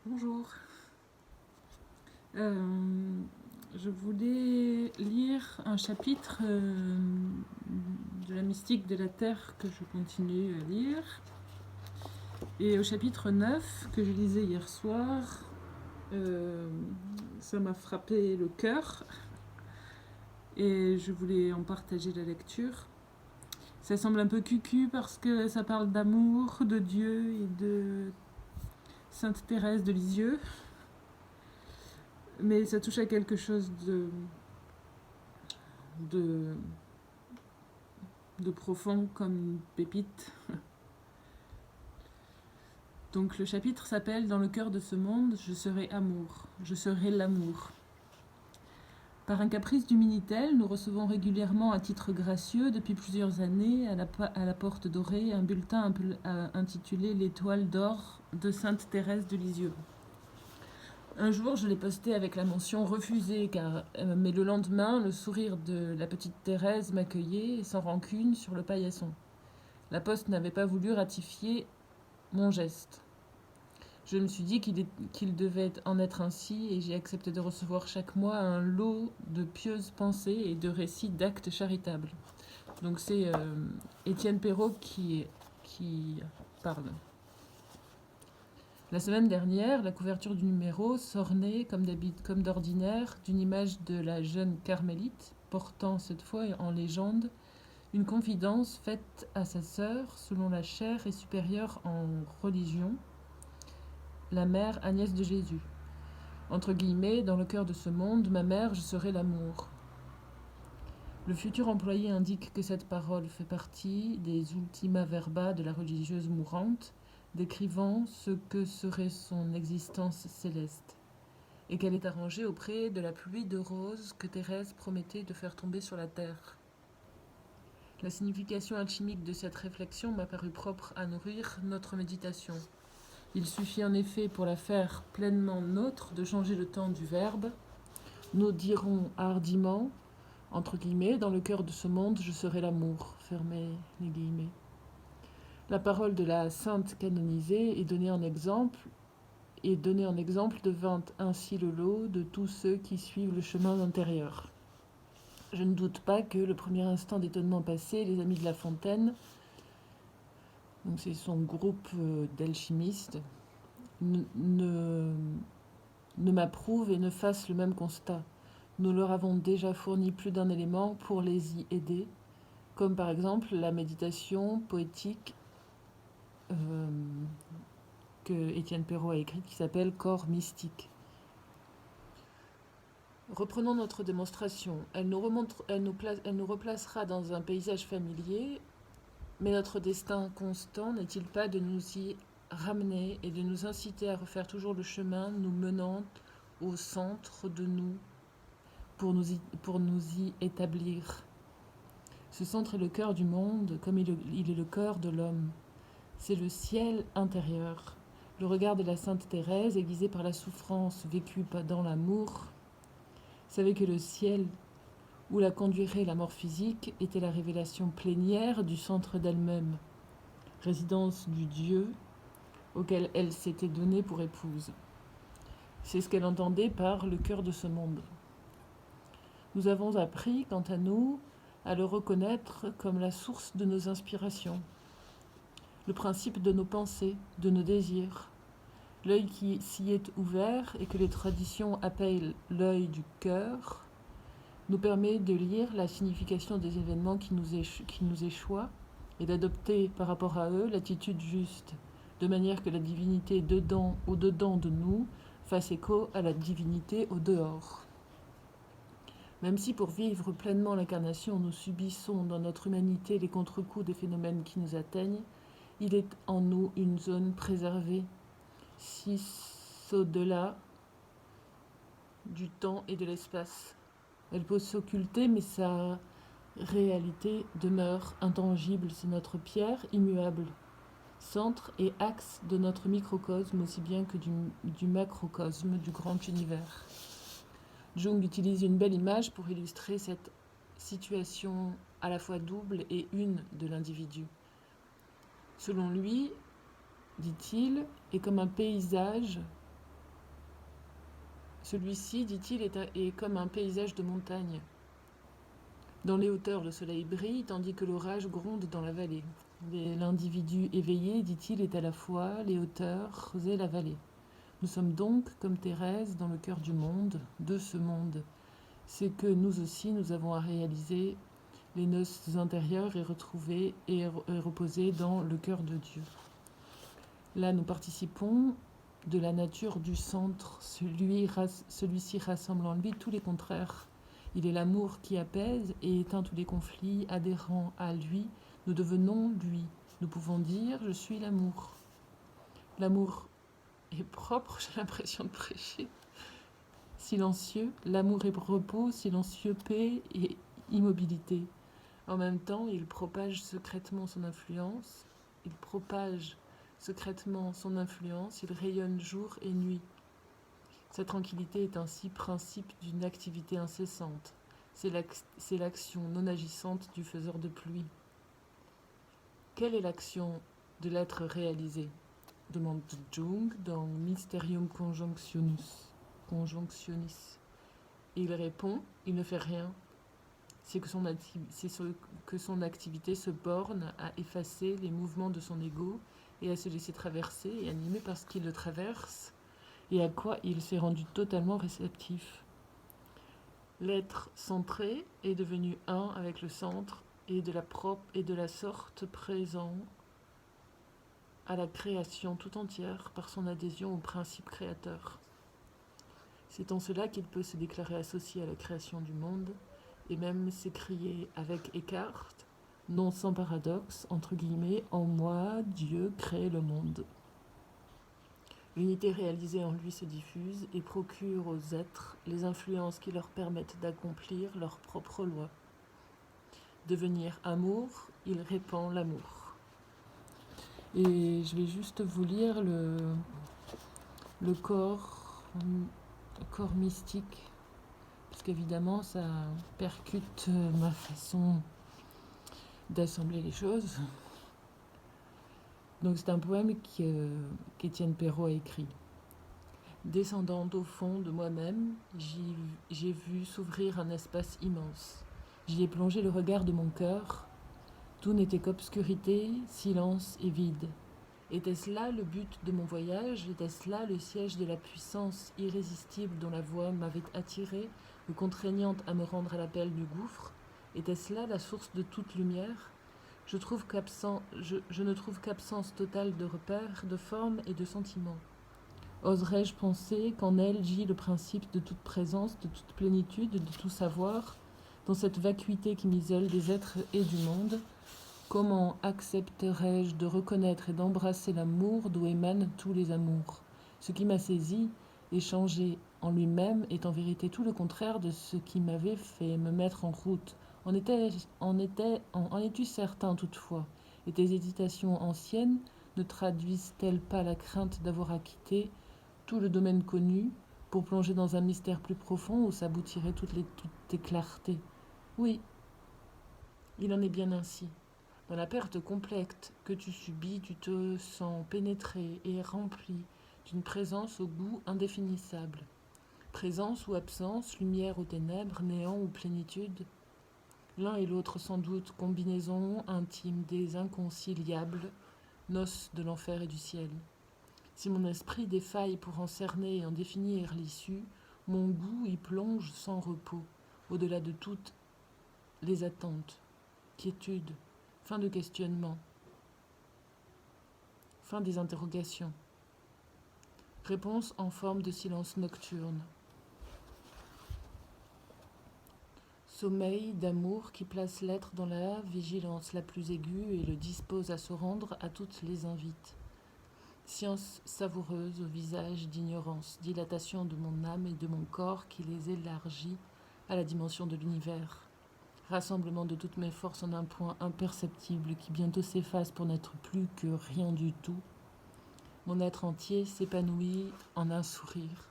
Bonjour. Je voulais lire un chapitre de la mystique de la Terre que je continue à lire. Et au chapitre 9 que je lisais hier soir, ça m'a frappé le cœur et je voulais en partager la lecture. Ça semble un peu cucu parce que ça parle d'amour, de Dieu et de Sainte Thérèse de Lisieux. Mais ça touche à quelque chose de, de profond comme une pépite. Donc le chapitre s'appelle « Dans le cœur de ce monde, je serai amour, je serai l'amour ». Par un caprice du Minitel, nous recevons régulièrement à titre gracieux, depuis plusieurs années, à la porte dorée, un bulletin intitulé « L'étoile d'or de Sainte Thérèse de Lisieux ». Un jour, je l'ai posté avec la mention refusée, mais le lendemain, le sourire de la petite Thérèse m'accueillait, sans rancune, sur le paillasson. La poste n'avait pas voulu ratifier mon geste. Je me suis dit qu'il devait en être ainsi, et j'ai accepté de recevoir chaque mois un lot de pieuses pensées et de récits d'actes charitables. Donc c'est Étienne Perrault qui parle. La semaine dernière, la couverture du numéro s'ornait, comme d'ordinaire, d'une image de la jeune carmélite, portant cette fois en légende une confidence faite à sa sœur, selon la chaire et supérieure en religion, la mère Agnès de Jésus. Entre guillemets, dans le cœur de ce monde, ma mère, je serai l'amour. Le futur employé indique que cette parole fait partie des ultima verba de la religieuse mourante, décrivant ce que serait son existence céleste, et qu'elle est arrangée auprès de la pluie de roses que Thérèse promettait de faire tomber sur la terre. La signification alchimique de cette réflexion m'a paru propre à nourrir notre méditation. Il suffit en effet pour la faire pleinement nôtre de changer le temps du verbe. Nous dirons hardiment, entre guillemets, dans le cœur de ce monde, je serai l'amour, fermez les guillemets. La parole de la sainte canonisée est donnée en exemple, devint ainsi le lot de tous ceux qui suivent le chemin intérieur. Je ne doute pas que le premier instant d'étonnement passé, les amis de La Fontaine, donc c'est son groupe d'alchimistes, ne m'approuvent et ne fassent le même constat. Nous leur avons déjà fourni plus d'un élément pour les y aider, comme par exemple la méditation poétique que Étienne Perrault a écrite, qui s'appelle « Corps mystique ». Reprenons notre démonstration. Elle nous replacera dans un paysage familier, mais notre destin constant n'est-il pas de nous y ramener et de nous inciter à refaire toujours le chemin nous menant au centre de nous pour nous y établir. Ce centre est le cœur du monde, comme il est le cœur de l'homme. C'est le ciel intérieur. Le regard de la Sainte Thérèse, aiguisé par la souffrance vécue dans l'amour, savait que le ciel où la conduirait la mort physique était la révélation plénière du centre d'elle-même, résidence du Dieu auquel elle s'était donnée pour épouse. C'est ce qu'elle entendait par le cœur de ce monde. Nous avons appris, quant à nous, à le reconnaître comme la source de nos inspirations, le principe de nos pensées, de nos désirs, l'œil qui s'y est ouvert et que les traditions appellent l'œil du cœur, nous permet de lire la signification des événements qui nous échoient et d'adopter par rapport à eux l'attitude juste, de manière que la divinité au-dedans de nous fasse écho à la divinité au dehors. Même si pour vivre pleinement l'incarnation, nous subissons dans notre humanité les contre-coups des phénomènes qui nous atteignent, il est en nous une zone préservée, si au-delà du temps et de l'espace. Elle peut s'occulter, mais sa réalité demeure intangible. C'est notre pierre immuable, centre et axe de notre microcosme, aussi bien que du macrocosme, du grand univers. Jung utilise une belle image pour illustrer cette situation à la fois double et une de l'individu. Selon lui, dit-il, est comme un paysage Celui-ci, dit-il, est comme un paysage de montagne. Dans les hauteurs, le soleil brille, tandis que l'orage gronde dans la vallée. L'individu éveillé, dit-il, est à la fois les hauteurs et la vallée. Nous sommes donc, comme Thérèse, dans le cœur du monde, de ce monde. C'est que nous aussi, nous avons à réaliser les noces intérieures et retrouver et reposer dans le cœur de Dieu. Là, nous participons de la nature du centre. Celui-ci rassemble en lui tous les contraires. Il est l'amour qui apaise et éteint tous les conflits. Adhérant à lui, nous devenons lui. Nous pouvons dire « je suis l'amour ». L'amour est propre, j'ai l'impression de prêcher. Silencieux, l'amour est repos, silencieux, paix et immobilité. En même temps, il propage secrètement son influence. Il rayonne jour et nuit. Sa tranquillité est ainsi principe d'une activité incessante. C'est l'action non agissante du faiseur de pluie. Quelle est l'action de l'être réalisé ? Demande Jung dans Mysterium Conjunctionis. Et il répond, il ne fait rien. C'est que son activité se borne à effacer les mouvements de son ego et à se laisser traverser et animer par ce qui le traverse et à quoi il s'est rendu totalement réceptif. L'être centré est devenu un avec le centre et de la sorte présent à la création tout entière par son adhésion au principe créateur. C'est en cela qu'il peut se déclarer associé à la création du monde et même s'écrier avec Eckhart, non sans paradoxe, entre guillemets, « En moi, Dieu crée le monde ». L'unité réalisée en lui se diffuse et procure aux êtres les influences qui leur permettent d'accomplir leur propre loi. Devenir amour, il répand l'amour. Et je vais juste vous lire le corps mystique, parce qu'évidemment ça percute ma façon d'assembler les choses. Donc c'est un poème qu'Étienne Perrault a écrit. Descendant au fond de moi-même, j'ai vu s'ouvrir un espace immense. J'y ai plongé le regard de mon cœur. Tout n'était qu'obscurité, silence et vide. Était-ce là le but de mon voyage ? Était-ce là le siège de la puissance irrésistible dont la voix m'avait attirée, me contraignant à me rendre à l'appel du gouffre ? Était-ce là la source de toute lumière ? Je ne trouve qu'absence totale de repères, de formes et de sentiments. Oserais-je penser qu'en elle gît le principe de toute présence, de toute plénitude, de tout savoir, dans cette vacuité qui m'isole des êtres et du monde ? Comment accepterais-je de reconnaître et d'embrasser l'amour d'où émanent tous les amours ? Ce qui m'a saisi et changé en lui-même est en vérité tout le contraire de ce qui m'avait fait me mettre en route. En es-tu certain toutefois ? Et tes hésitations anciennes ne traduisent-elles pas la crainte d'avoir à quitter tout le domaine connu pour plonger dans un mystère plus profond où s'aboutiraient toutes tes clartés ? Oui, il en est bien ainsi. Dans la perte complète que tu subis, tu te sens pénétré et rempli d'une présence au goût indéfinissable. Présence ou absence, lumière ou ténèbres, néant ou plénitude. L'un et l'autre sans doute combinaison intime des inconciliables, noces de l'enfer et du ciel. Si mon esprit défaille pour en cerner et en définir l'issue, mon goût y plonge sans repos, au-delà de toutes les attentes, quiétude, fin de questionnement, fin des interrogations. Réponse en forme de silence nocturne. Sommeil d'amour qui place l'être dans la vigilance la plus aiguë et le dispose à se rendre à toutes les invites. Science savoureuse au visage d'ignorance, dilatation de mon âme et de mon corps qui les élargit à la dimension de l'univers. Rassemblement de toutes mes forces en un point imperceptible qui bientôt s'efface pour n'être plus que rien du tout. Mon être entier s'épanouit en un sourire,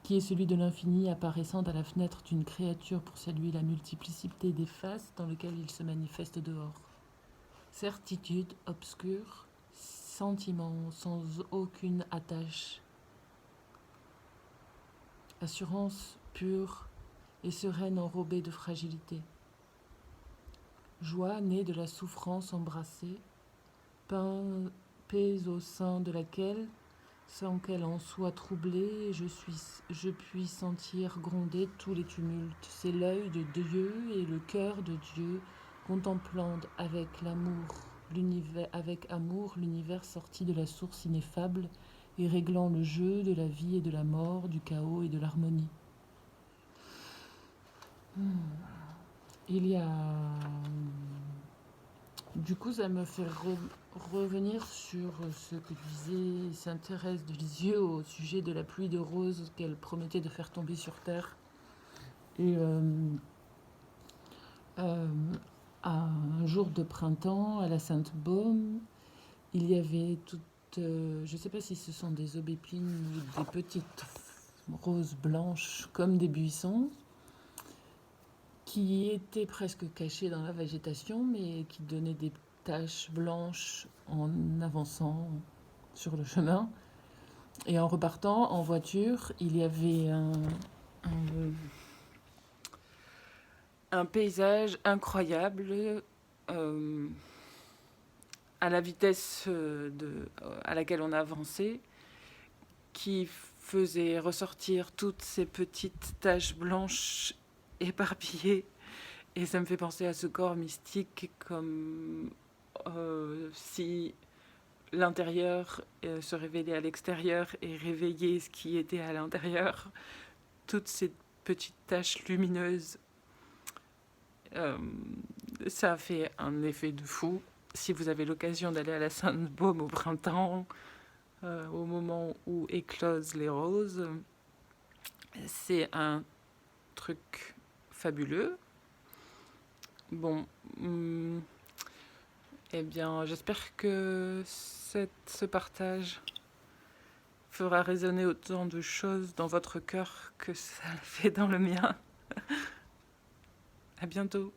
qui est celui de l'infini apparaissant à la fenêtre d'une créature pour saluer la multiplicité des faces dans lesquelles il se manifeste dehors. Certitude obscure, sentiment sans aucune attache assurance pure et sereine enrobée de fragilité. Joie née de la souffrance embrassée, paix au sein de laquelle, sans qu'elle en soit troublée, je puis sentir gronder tous les tumultes. C'est l'œil de Dieu et le cœur de Dieu, contemplant avec amour l'univers sorti de la source ineffable et réglant le jeu de la vie et de la mort, du chaos et de l'harmonie. Il y a... Du coup, ça me fait revenir sur ce que disait Sainte Thérèse de Lisieux au sujet de la pluie de roses qu'elle promettait de faire tomber sur Terre. Et un jour de printemps, à la Sainte-Baume, il y avait toutes... je ne sais pas si ce sont des aubépines ou des petites roses blanches comme des buissons, qui étaient presque cachées dans la végétation, mais qui donnaient des taches blanches en avançant sur le chemin. Et en repartant en voiture, il y avait un paysage incroyable à la vitesse à laquelle on avançait, qui faisait ressortir toutes ces petites taches blanches éparpillées. Et ça me fait penser à ce corps mystique, comme si l'intérieur se révélait à l'extérieur et réveillait ce qui était à l'intérieur. Toutes ces petites taches lumineuses, ça fait un effet de fou. Si vous avez l'occasion d'aller à la Sainte-Baume au printemps, au moment où éclosent les roses, c'est un truc fabuleux. Bon, eh bien, j'espère que ce partage fera résonner autant de choses dans votre cœur que ça le fait dans le mien. À bientôt.